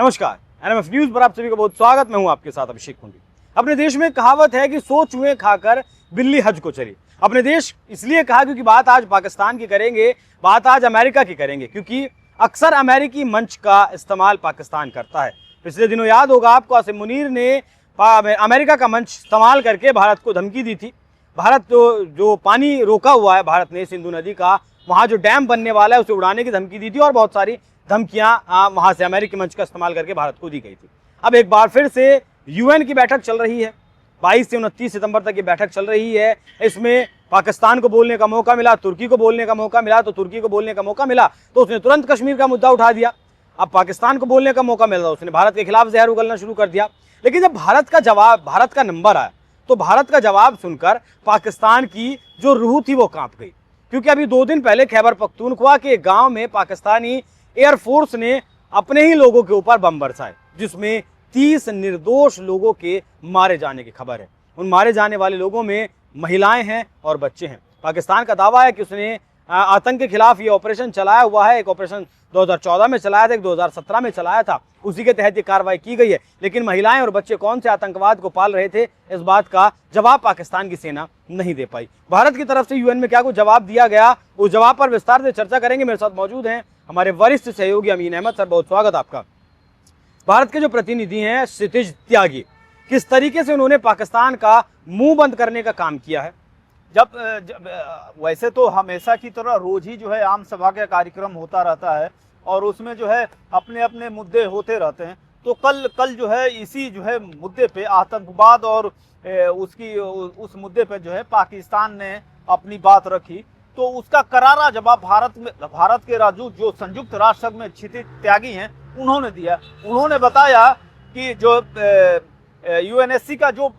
नमस्कार, NMF news पर आप सभी का बहुत स्वागत। मैं हूं आपके साथ अभिषेक कुंडी। अपने देश में कहावत है कि 100 चूहे खाकर बिल्ली हज को चली। अपने देश इसलिए कहा क्योंकि बात आज पाकिस्तान की करेंगे, बात आज अमेरिका की करेंगे, क्योंकि अक्सर अमेरिकी मंच का इस्तेमाल पाकिस्तान करता है। पिछले दिनों याद होगा आपको, आसिम मुनीर ने अमेरिका का मंच इस्तेमाल करके भारत को धमकी दी थी। भारत जो पानी रोका हुआ है भारत ने सिंधु नदी का, वहाँ जो डैम बनने वाला है उसे उड़ाने की धमकी दी थी और बहुत सारी धमकियां वहां से अमेरिकी मंच का इस्तेमाल करके भारत को दी गई थी। अब एक बार फिर से यूएन की बैठक चल रही है, 22 से 29 सितंबर तक ये बैठक चल रही है। इसमें पाकिस्तान को बोलने का मौका मिला, तुर्की को बोलने का मौका मिला, तो तुर्की को बोलने का मौका मिला तो उसने तुरंत कश्मीर का मुद्दा उठा दिया। अब पाकिस्तान को बोलने का मौका मिला, उसने भारत के खिलाफ जहर उगलना शुरू कर दिया। लेकिन जब भारत का नंबर आया तो भारत का जवाब सुनकर पाकिस्तान की जो रूह थी वो कांप गई, क्योंकि अभी 2 दिन पहले खैबर पख्तूनख्वा के एक गांव में पाकिस्तानी एयरफोर्स ने अपने ही लोगों के ऊपर बम बरसाए, जिसमें 30 निर्दोष लोगों के मारे जाने की खबर है। उन मारे जाने वाले लोगों में महिलाएं हैं और बच्चे हैं। पाकिस्तान का दावा है कि उसने आतंक के खिलाफ ये ऑपरेशन चलाया हुआ है। एक ऑपरेशन 2014 में चलाया था, एक 2017 में चलाया था, उसी के तहत ये कार्रवाई की गई है। लेकिन महिलाएं और बच्चे कौन से आतंकवाद को पाल रहे थे, इस बात का जवाब पाकिस्तान की सेना नहीं दे पाई। भारत की तरफ से यूएन में क्या कुछ जवाब दिया गया, उस जवाब पर विस्तार से चर्चा करेंगे। मेरे साथ मौजूद हैं हमारे वरिष्ठ सहयोगी अमीन अहमद सर, बहुत स्वागत आपका। भारत के जो प्रतिनिधि हैं क्षितिज त्यागी, किस तरीके से उन्होंने पाकिस्तान का मुंह बंद करने का काम किया है? जब वैसे तो हमेशा की तरह रोज ही जो है आम सभा का कार्यक्रम होता रहता है और उसमें जो है अपने अपने मुद्दे होते रहते हैं। तो कल जो है इसी जो है मुद्दे पे आतंकवाद और उस मुद्दे पे जो है पाकिस्तान ने अपनी बात रखी, तो उसका करारा जवाब भारत के राजदूत जो संयुक्त राष्ट्र संघ में क्षितिज त्यागी हैं उन्होंने दिया। उन्होंने बताया कि जो यूएनएससी का जो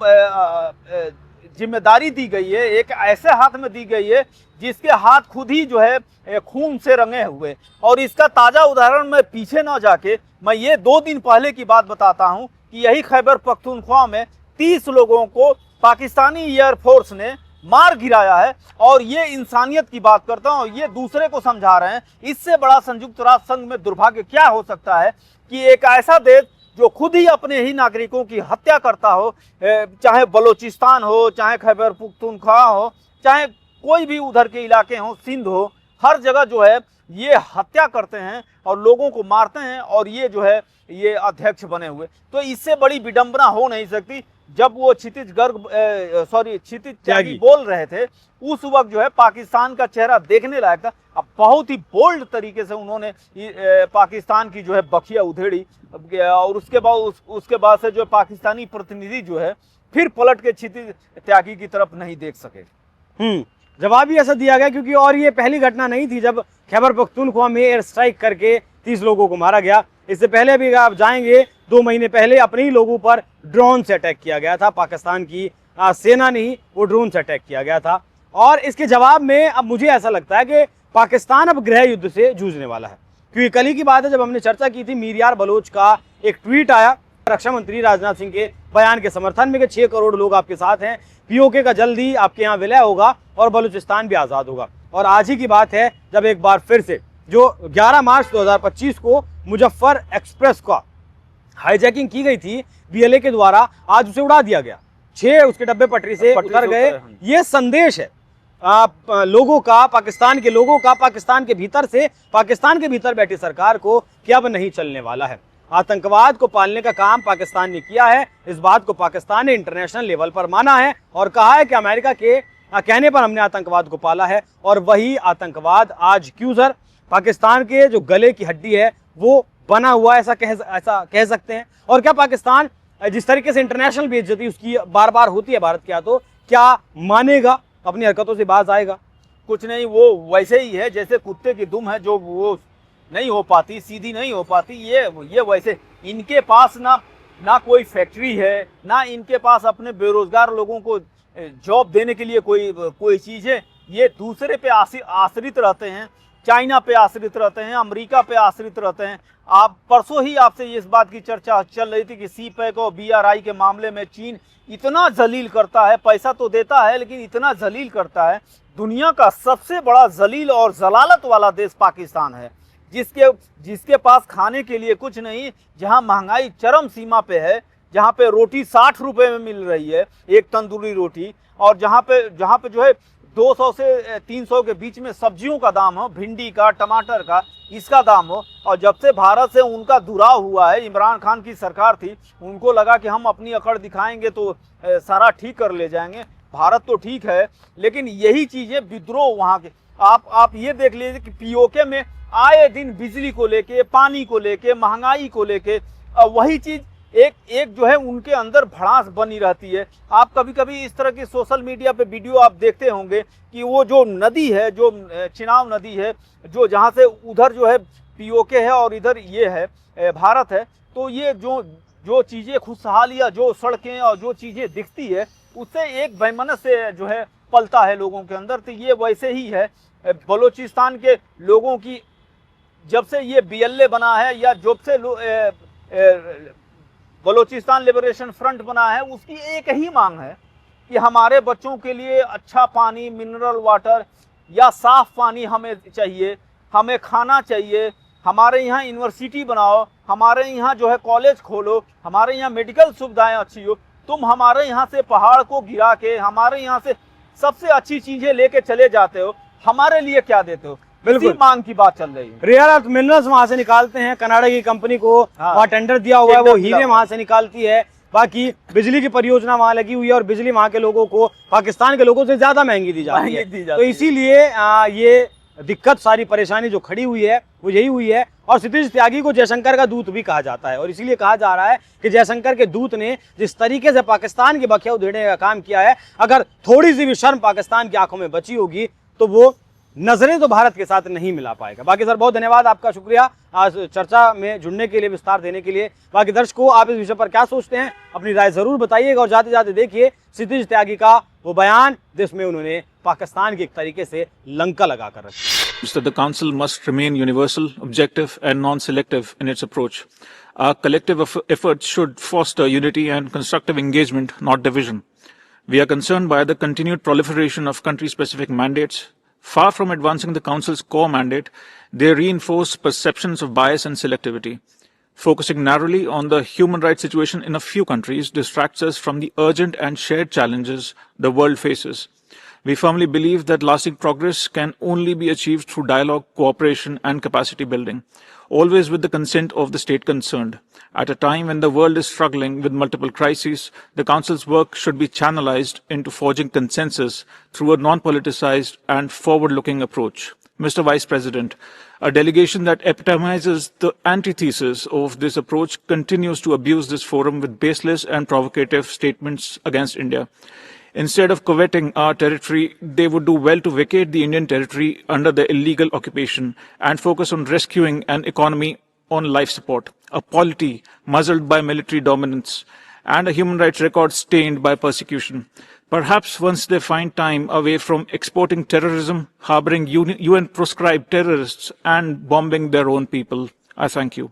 जिम्मेदारी दी गई है, एक ऐसे हाथ में दी गई है जिसके हाथ खुद ही जो है खून से रंगे हुए। और इसका ताज़ा उदाहरण मैं पीछे न जाके मैं ये 2 दिन पहले की बात बताता हूँ कि यही खैबर पख्तूनख्वा में 30 लोगों को पाकिस्तानी एयरफोर्स ने मार गिराया है। और ये इंसानियत की बात करता हूँ, ये दूसरे को समझा रहे हैं। इससे बड़ा संयुक्त राष्ट्र संघ में दुर्भाग्य क्या हो सकता है कि एक ऐसा देश जो खुद ही अपने ही नागरिकों की हत्या करता हो, चाहे बलोचिस्तान हो, चाहे खैबर पख्तूनख्वा हो, चाहे कोई भी उधर के इलाके हो, सिंध हो, हर जगह जो है ये हत्या करते हैं और लोगों को मारते हैं और ये जो है ये अध्यक्ष बने हुए। तो इससे बड़ी विडंबना हो नहीं सकती। जब वो क्षितिज त्यागी बोल रहे थे उस वक्त जो है पाकिस्तान का चेहरा देखने लायक था। अब बहुत ही बोल्ड तरीके से उन्होंने पाकिस्तान की जो है बखिया उधेड़ी और उसके बाद से जो पाकिस्तानी प्रतिनिधि जो है फिर पलट के क्षितिज त्यागी की तरफ नहीं देख सके। जवाब ही ऐसा दिया गया क्योंकि और ये पहली घटना नहीं थी जब खैबर पख्तूनख्वा में एयर स्ट्राइक करके 30 लोगों को मारा गया। इससे पहले भी आप जाएंगे 2 महीने पहले अपने ही लोगों पर ड्रोन से अटैक किया गया था। पाकिस्तान की सेना ने ही वो ड्रोन से अटैक किया गया था। और इसके जवाब में अब मुझे ऐसा लगता है कि पाकिस्तान अब गृह युद्ध से जूझने वाला है, क्योंकि कल ही की बात है जब हमने चर्चा की थी, मीर बलोच का एक ट्वीट आया रक्षा मंत्री राजनाथ सिंह के बयान के समर्थन में कि 6 करोड़ लोग आपके साथ हैं, पीओके का जल्दी आपके यहाँ विलय होगा और बलूचिस्तान भी आज़ाद होगा। और आज ही की बात है जब एक बार फिर से जो 11 मार्च 2025 को मुजफ्फर एक्सप्रेस का हाईजैकिंग की गई थी बीएलए के द्वारा, आज उसे उड़ा दिया गया। 6 उसके डब्बे पटरी से उतर गए। ये संदेश है लोगों का, पाकिस्तान के लोगों का, पाकिस्तान के भीतर बैठी सरकार को कि अब नहीं चलने वाला है। आतंकवाद को पालने का काम पाकिस्तान ने किया है। इस बात को पाकिस्तान ने इंटरनेशनल लेवल पर माना है और कहा है कि अमेरिका के कहने पर हमने आतंकवाद को पाला है। और वही आतंकवाद आज एक्यूजर पाकिस्तान के जो गले की हड्डी है वो बना हुआ, ऐसा कह सकते हैं। और क्या पाकिस्तान जिस तरीके से इंटरनेशनल बेइज्जती उसकी बार बार होती है भारत के यहाँ, तो क्या मानेगा, अपनी हरकतों से बाज आएगा? कुछ नहीं, वो वैसे ही है जैसे कुत्ते की दुम है जो वो नहीं हो पाती, सीधी नहीं हो पाती। ये वैसे इनके पास ना कोई फैक्ट्री है, ना इनके पास अपने बेरोजगार लोगों को जॉब देने के लिए कोई चीज़ है। ये दूसरे पे आश्रित रहते हैं, चाइना पे आश्रित रहते हैं, अमेरिका पे आश्रित रहते हैं। आप परसों ही आपसे इस बात की चर्चा चल रही थी कि CPEC और BRI के मामले में चीन इतना जलील करता है, पैसा तो देता है लेकिन इतना जलील करता है। दुनिया का सबसे बड़ा जलील और जलालत वाला देश पाकिस्तान है। जिसके जिसके पास खाने के लिए कुछ नहीं, जहां महंगाई चरम सीमा पे है, जहां पे रोटी 60 रुपए में मिल रही है एक तंदूरी रोटी, और जहां पे जो है 200 से 300 के बीच में सब्जियों का दाम हो, भिंडी का, टमाटर का, इसका दाम हो। और जब से भारत से उनका दुराव हुआ है, इमरान खान की सरकार थी, उनको लगा कि हम अपनी अकड़ दिखाएंगे तो सारा ठीक कर ले जाएंगे। भारत तो ठीक है, लेकिन यही चीज़ें विद्रोह वहाँ के, आप ये देख लीजिए कि पीओके में आए दिन बिजली को लेके, पानी को लेके, महंगाई को लेके वही चीज़ एक जो है उनके अंदर भड़ास बनी रहती है। आप कभी कभी इस तरह की सोशल मीडिया पे वीडियो आप देखते होंगे कि वो जो नदी है, जो चिनाब नदी है, जो जहाँ से उधर जो है पीओके है और इधर ये है भारत है, तो ये जो चीज़ें खुशहाली या जो सड़कें और जो चीज़ें दिखती है, उससे एक बेमनस से जो है पलता है लोगों के अंदर। तो ये वैसे ही है बलूचिस्तान के लोगों की, जब से ये बीएलए बना है या जब से बलूचिस्तान लिबरेशन फ्रंट बना है, उसकी एक ही मांग है कि हमारे बच्चों के लिए अच्छा पानी, मिनरल वाटर या साफ पानी हमें चाहिए, हमें खाना चाहिए, हमारे यहाँ यूनिवर्सिटी बनाओ, हमारे यहाँ जो है कॉलेज खोलो, हमारे यहाँ मेडिकल सुविधाएं अच्छी हो। तुम हमारे यहाँ से पहाड़ को गिरा के हमारे यहाँ से सबसे अच्छी चीजें लेके चले जाते हो, हमारे लिए क्या देते हो? बिल्कुल मांग की बात चल रही है। रेयर अर्थ मिनरल्स वहां से निकालते हैं, कनाडा की कंपनी को वहां टेंडर दिया हुआ है, वो हीरे वहां से निकालती है। बाकी बिजली की परियोजना वहां लगी हुई है और बिजली वहां के लोगों को पाकिस्तान के लोगों से ज्यादा महंगी दी जाती है। तो इसीलिए ये दिक्कत, सारी परेशानी जो खड़ी हुई है वो यही हुई है। और क्षितिज त्यागी को जयशंकर का दूत भी कहा जाता है, और इसीलिए कहा जा रहा है कि जयशंकर के दूत ने जिस तरीके से पाकिस्तान की बखिया उधेड़ने का काम किया है, अगर थोड़ी सी भी शर्म पाकिस्तान की आंखों में बची होगी तो वो नजरें तो भारत के साथ नहीं मिला पाएगा। बाकी सर बहुत धन्यवाद, आपका शुक्रिया आज चर्चा में जुड़ने के लिए, विस्तार देने के लिए। बाकी दर्शकों, आप इस विषय पर क्या सोचते हैं, अपनी राय जरूर बताइएगा। और जाते जाते देखिए क्षितिज त्यागी का वो बयान जिसमें उन्होंने पाकिस्तान की एक तरीके से लंका लगा कर रखी। That the Council must remain universal, objective and non-selective in its approach. Our collective efforts should foster unity and constructive engagement, not division. We are concerned by the continued proliferation of country-specific mandates. Far from advancing the Council's core mandate, they reinforce perceptions of bias and selectivity. Focusing narrowly on the human rights situation in a few countries distracts us from the urgent and shared challenges the world faces. We firmly believe that lasting progress can only be achieved through dialogue, cooperation, and capacity building, always with the consent of the state concerned. At a time when the world is struggling with multiple crises, the Council's work should be channelized into forging consensus through a non-politicized and forward-looking approach. Mr. Vice President, a delegation that epitomizes the antithesis of this approach continues to abuse this forum with baseless and provocative statements against India. Instead of coveting our territory, they would do well to vacate the Indian territory under the illegal occupation and focus on rescuing an economy on life support, a polity muzzled by military dominance, and a human rights record stained by persecution. Perhaps once they find time away from exporting terrorism, harboring UN-proscribed terrorists, and bombing their own people. I thank you.